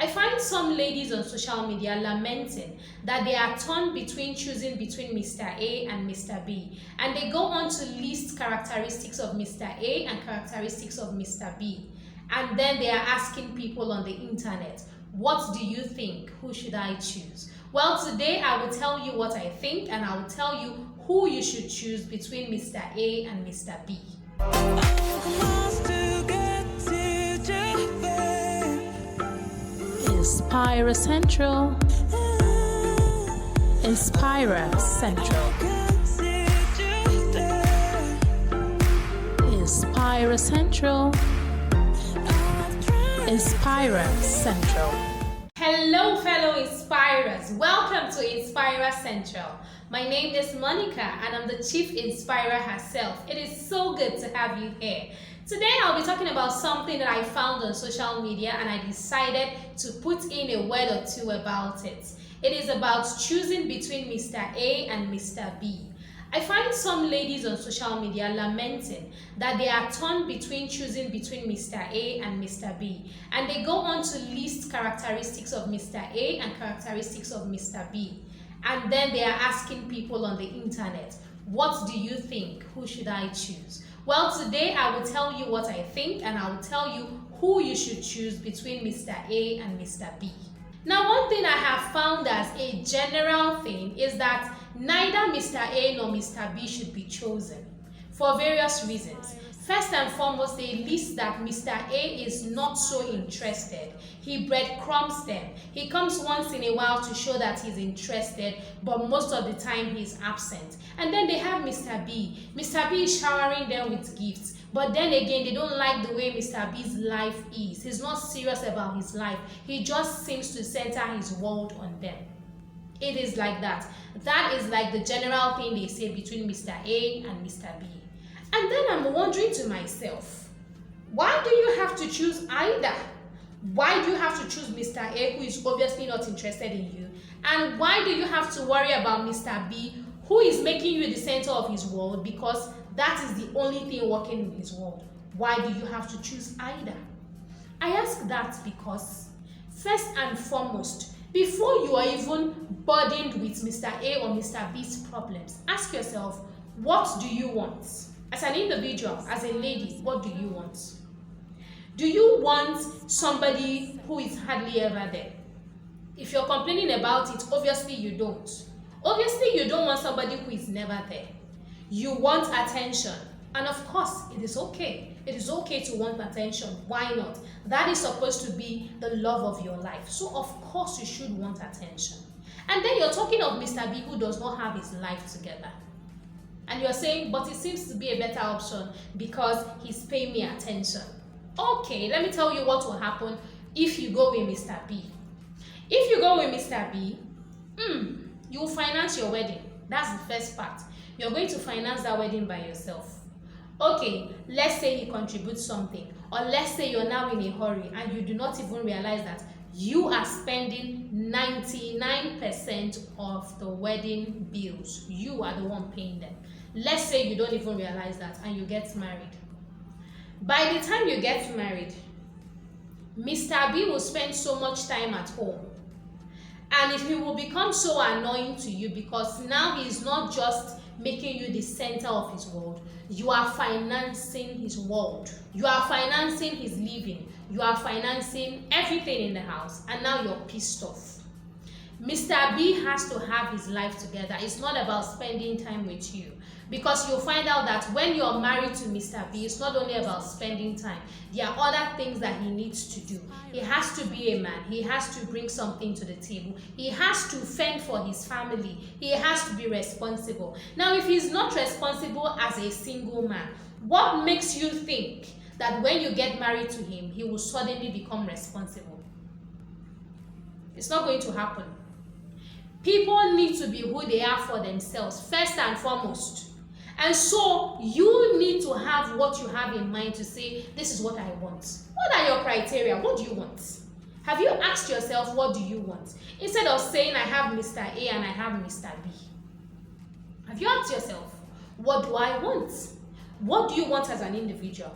I find some ladies on social media lamenting that they are torn between choosing between Mr. A and Mr. B, and they go on to list characteristics of Mr. A and characteristics of Mr. B, and then they are asking people on the internet, what do you think? Who should I choose? Well, today I will tell you what I think, and I will tell you who you should choose between Mr. A and Mr. B. Inspira Central. Inspira Central. Inspira Central. Inspira Central. Hello fellow Inspirers, welcome to Inspira Central. My name is Monica and I'm the Chief Inspirer herself. It is so good to have you here. Today I'll be talking about something that I found on social media and I decided to put in a word or two about it. It is about choosing between Mr. A and Mr. B. I find some ladies on social media lamenting that they are torn between choosing between Mr. A and Mr. B, and they go on to list characteristics of Mr. A and characteristics of Mr. B, and then they are asking people on the internet, what do you think? Who should I choose? Well, today I will tell you what I think, and I will tell you who you should choose between Mr. A and Mr. B. Now, one thing I have found as a general thing is that neither Mr. A nor Mr. B should be chosen for various reasons. First and foremost, they list that Mr. A is not so interested. He breadcrumbs them. He comes once in a while to show that he's interested, but most of the time he's absent. And then they have Mr. B. Mr. B is showering them with gifts. But then again, they don't like the way Mr. B's life is. He's not serious about his life. He just seems to center his world on them. It is like that. That is like the general thing they say between Mr. A and Mr. B. And then I'm wondering to myself, why do you have to choose either? Why do you have to choose Mr. A, who is obviously not interested in you? And why do you have to worry about Mr. B, who is making you the center of his world, because that is the only thing working in his world? Why do you have to choose either? I ask that because, first and foremost, before you are even burdened with Mr. A or Mr. B's problems, ask yourself, what do you want? As an individual, as a lady, what do you want? Do you want somebody who is hardly ever there? If you're complaining about it, obviously you don't. Obviously you don't want somebody who is never there. You want attention. And of course, it is okay. It is okay to want attention. Why not? That is supposed to be the love of your life. So of course you should want attention. And then you're talking of Mr. B, who does not have his life together. And you're saying, but it seems to be a better option because he's paying me attention. Okay, let me tell you what will happen if you go with Mr. B. If you go with Mr. B, you will finance your wedding. That's the first part. You're going to finance that wedding by yourself. Okay, let's say he contributes something, or let's say you're now in a hurry and you do not even realize that you are spending 99% of the wedding bills. You are the one paying them. Let's say you don't even realize that and you get married. By the time you get married, Mr. B will spend so much time at home. And he will become so annoying to you because now he is not just making you the center of his world. You are financing his world. You are financing his living. You are financing everything in the house. And now you're pissed off. Mr. B has to have his life together. It's not about spending time with you. Because you'll find out that when you're married to Mr. B, it's not only about spending time. There are other things that he needs to do. He has to be a man. He has to bring something to the table. He has to fend for his family. He has to be responsible. Now, if he's not responsible as a single man, what makes you think that when you get married to him, he will suddenly become responsible? It's not going to happen. People need to be who they are for themselves, first and foremost. And so you need to have what you have in mind to say, this is what I want. What are your criteria? What do you want? Have you asked yourself, what do you want? Instead of saying, I have Mr. A and I have Mr. B. Have you asked yourself, what do I want? What do you want as an individual?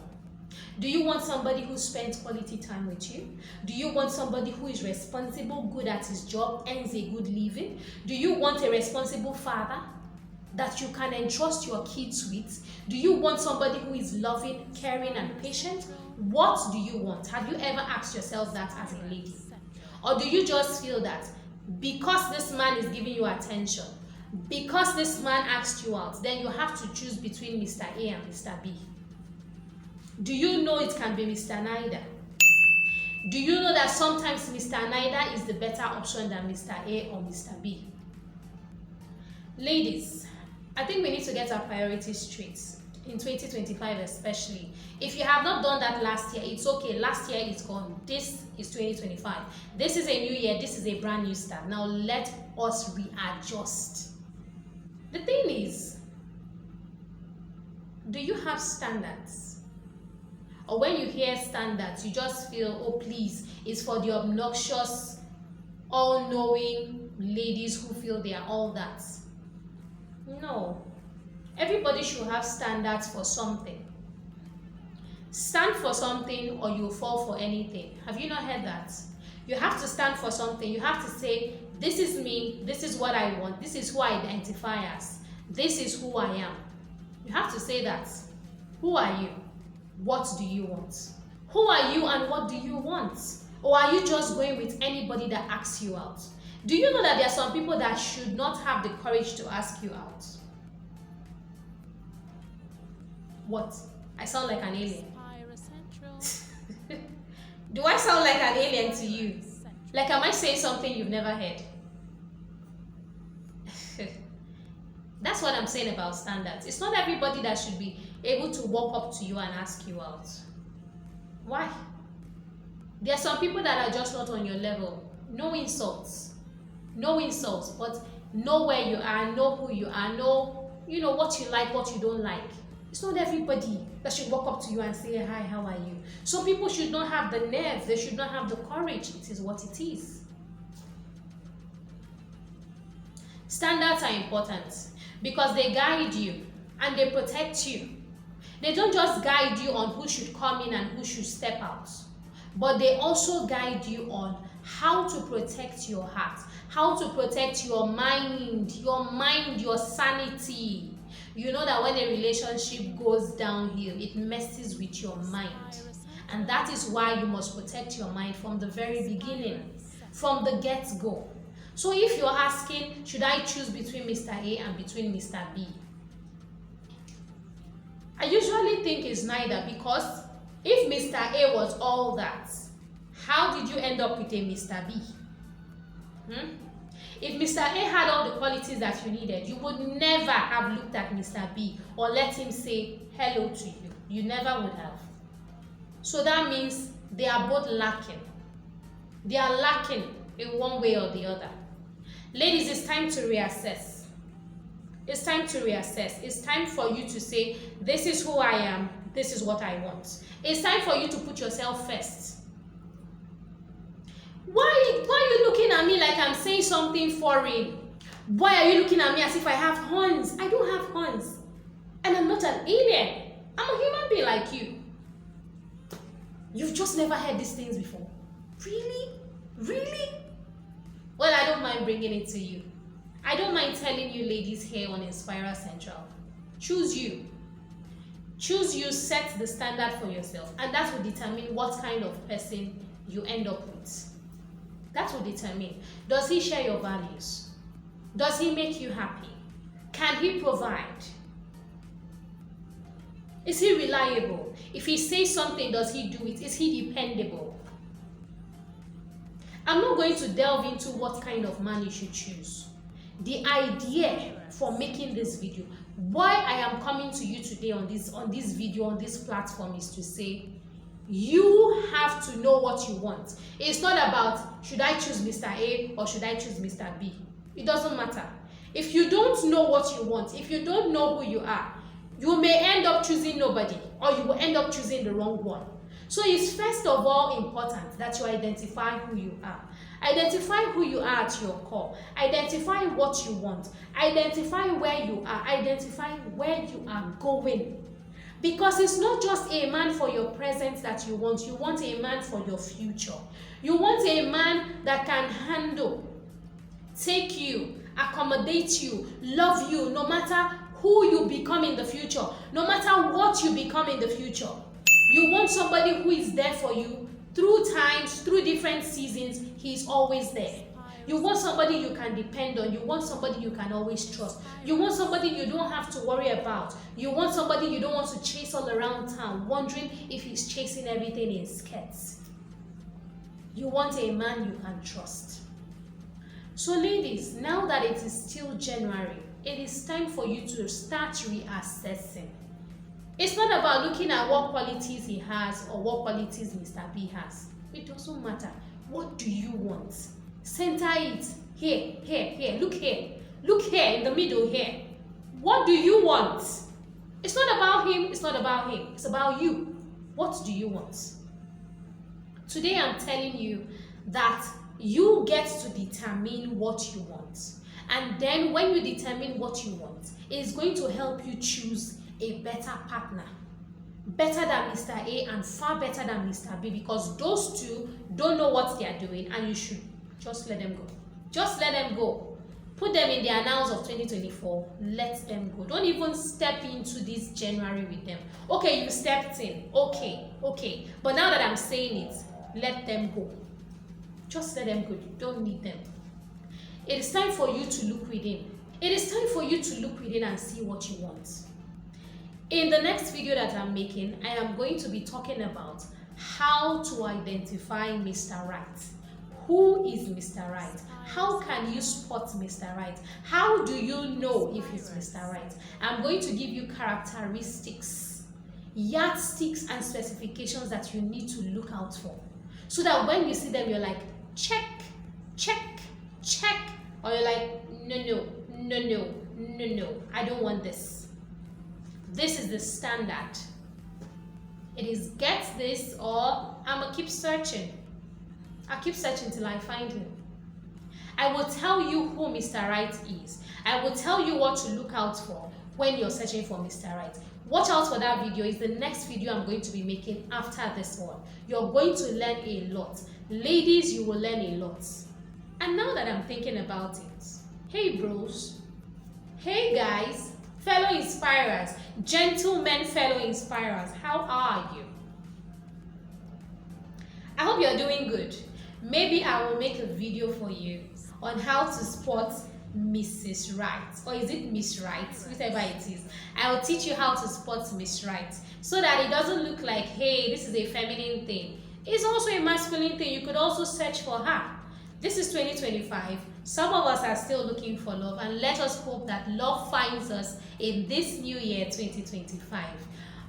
Do you want somebody who spends quality time with you? Do you want somebody who is responsible, good at his job, earns a good living? Do you want a responsible father that you can entrust your kids with? Do you want somebody who is loving, caring, and patient? What do you want? Have you ever asked yourself that as a lady? Or do you just feel that because this man is giving you attention, because this man asked you out, then you have to choose between Mr. A and Mr. B? Do you know it can be Mr. Neither? Do you know that sometimes Mr. Neither is the better option than Mr. A or Mr. B? Ladies, I think we need to get our priorities straight in 2025 especially. If you have not done that last year, it's okay. Last year is gone. This is 2025. This is a new year. This is a brand new start. Now let us readjust. The thing is, do you have standards? Or when you hear standards, you just feel, oh please, it's for the obnoxious, all-knowing ladies who feel they are all that. No. Everybody should have standards for something. Stand for something or you fall for anything. Have you not heard that? You have to stand for something. You have to say, this is me, this is what I want, this is who I identify as, this is who I am. You have to say that. Who are you? What do you want? Who are you and what do you want? Or are you just going with anybody that asks you out? Do you know that there are some people that should not have the courage to ask you out? What? I sound like an alien. Do I sound like an alien to you? Like, am I saying something you've never heard? That's what I'm saying about standards. It's not everybody that should be able to walk up to you and ask you out. Why? There are some people that are just not on your level. No insults. No insults, but know where you are, know who you are, know, what you like, what you don't like. It's not everybody that should walk up to you and say, hi, how are you? Some people should not have the nerve. They should not have the courage. It is what it is. Standards are important because they guide you and they protect you. They don't just guide you on who should come in and who should step out, but they also guide you on how to protect your heart, how to protect your mind, your sanity. You know that when a relationship goes downhill, it messes with your mind. And that is why you must protect your mind from the very beginning, from the get-go. So if you're asking, should I choose between Mr. A and between Mr. B? I usually think it's neither, because if Mr. A was all that, how did you end up with a Mr. B? If Mr. A had all the qualities that you needed, you would never have looked at Mr. B or let him say hello to you. You never would have. So that means they are both lacking. They are lacking in one way or the other. Ladies, it's time to reassess. It's time to reassess. It's time for you to say, this is who I am, this is what I want. It's time for you to put yourself first. Why are you looking at me like I'm saying something foreign? Why are you looking at me as if I have horns? I don't have horns. And I'm not an alien. I'm a human being like you. You've just never heard these things before. Really? Really? Well, I don't mind bringing it to you. I don't mind telling you ladies here on Inspira Central. Choose you. Choose you, set the standard for yourself. And that will determine what kind of person you end up with. That will determine. Does he share your values? Does he make you happy? Can he provide? Is he reliable? If he says something, does he do it? Is he dependable? I'm not going to delve into what kind of man you should choose. The idea for making this video, why I am coming to you today on this video, on this platform, is to say, you have to know what you want. It's not about, should I choose Mr. A or should I choose Mr. B? It doesn't matter. If you don't know what you want, if you don't know who you are, you may end up choosing nobody, or you will end up choosing the wrong one. So it's first of all important that you identify who you are. Identify who you are at your core. Identify what you want. Identify where you are. Identify where you are going. Because it's not just a man for your present that you want a man for your future. You want a man that can handle, take you, accommodate you, love you, no matter who you become in the future, no matter what you become in the future. You want somebody who is there for you through times, through different seasons. He's always there. You want somebody you can depend on. You want somebody you can always trust. You want somebody you don't have to worry about. You want somebody you don't want to chase all around town, wondering if he's chasing everything in skirts. You want a man you can trust. So ladies, now that it is still January, it is time for you to start reassessing. It's not about looking at what qualities he has or what qualities Mr. B has. It doesn't matter. What do you want? Center it. Here, here, here. Look here. Look here in the middle here. What do you want? It's not about him. It's not about him. It's about you. What do you want? Today I'm telling you that you get to determine what you want. And then when you determine what you want, it's going to help you choose a better partner. Better than Mr. A and far better than Mr. B, because those two don't know what they are doing, and you should just let them go. Just let them go. Put them in the annals of 2024. Let them go. Don't even step into this January with them. Okay, you stepped in. Okay. But now that I'm saying it, let them go. Just let them go. You don't need them. It is time for you to look within. It is time for you to look within and see what you want. In the next video that I'm making, I am going to be talking about how to identify Mr. Right. Who is Mr. Right? How can you spot Mr. Right? How do you know if he's Mr. Right? I'm going to give you characteristics, yardsticks, and specifications that you need to look out for, so that when you see them, you're like, check, check, check, or you're like, no, I don't want this. This is the standard. It is get this, or I'm gonna keep searching. I'll keep searching till I find him. I will tell you who Mr. Right is. I will tell you what to look out for when you're searching for Mr. Right. Watch out for that video. It's the next video I'm going to be making after this one. You're going to learn a lot. Ladies, you will learn a lot. And now that I'm thinking about it, hey bros, hey guys, fellow inspirers, gentlemen, fellow inspirers, how are you? I hope you're doing good. Maybe I will make a video for you on how to spot Mrs. Right, or is it Miss Right, whichever it is. I will teach you how to spot Miss Right, so that it doesn't look like, hey, this is a feminine thing. It's also a masculine thing. You could also search for her. This is 2025. Some of us are still looking for love, and let us hope that love finds us in this new year 2025.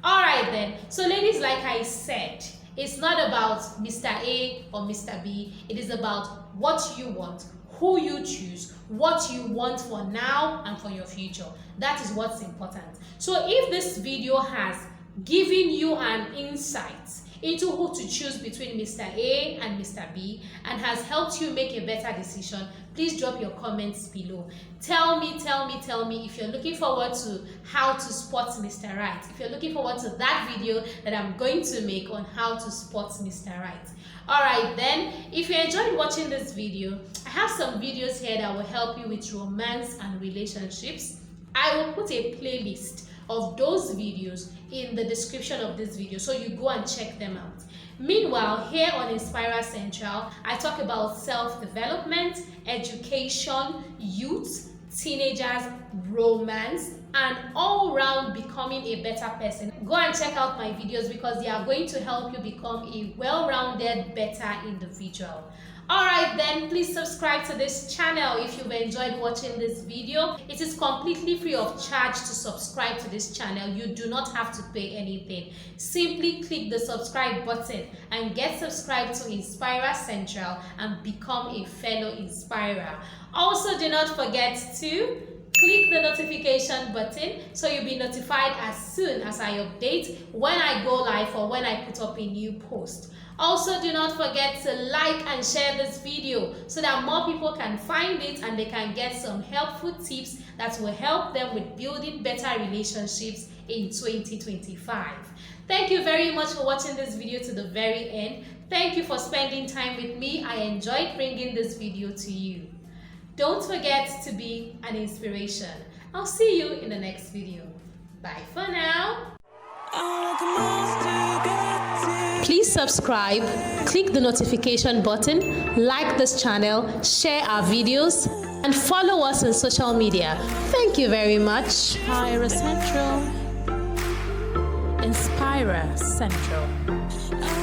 All right then. So ladies, like I said, it's not about Mr. A or Mr. B. It is about what you want, who you choose, what you want for now and for your future. That is what's important. So if this video has given you an insight into who to choose between Mr. A and Mr. B and has helped you make a better decision, please drop your comments below. Tell me if you're looking forward to how to spot Mr. Right. If you're looking forward to that video that I'm going to make on how to spot Mr. Right. Alright then, if you enjoyed watching this video, I have some videos here that will help you with romance and relationships. I will put a playlist of those videos in the description of this video, so you go and check them out. Meanwhile, here on Inspira Central, I talk about self-development, education, youth, teenagers, romance, and all-round becoming a better person. Go and check out my videos because they are going to help you become a well-rounded, better individual. Alright then, please subscribe to this channel if you've enjoyed watching this video. It is completely free of charge to subscribe to this channel. You do not have to pay anything. Simply click the subscribe button and get subscribed to Inspira Central and become a fellow inspirer. Also, do not forget to click the notification button so you'll be notified as soon as I update when I go live or when I put up a new post. Also, do not forget to like and share this video so that more people can find it and they can get some helpful tips that will help them with building better relationships in 2025. Thank you very much for watching this video to the very end. Thank you for spending time with me. I enjoyed bringing this video to you. Don't forget to be an inspiration. I'll see you in the next video. Bye for now. Please subscribe, click the notification button, like this channel, share our videos, and follow us on social media. Thank you very much. Inspira Central. Inspira Central.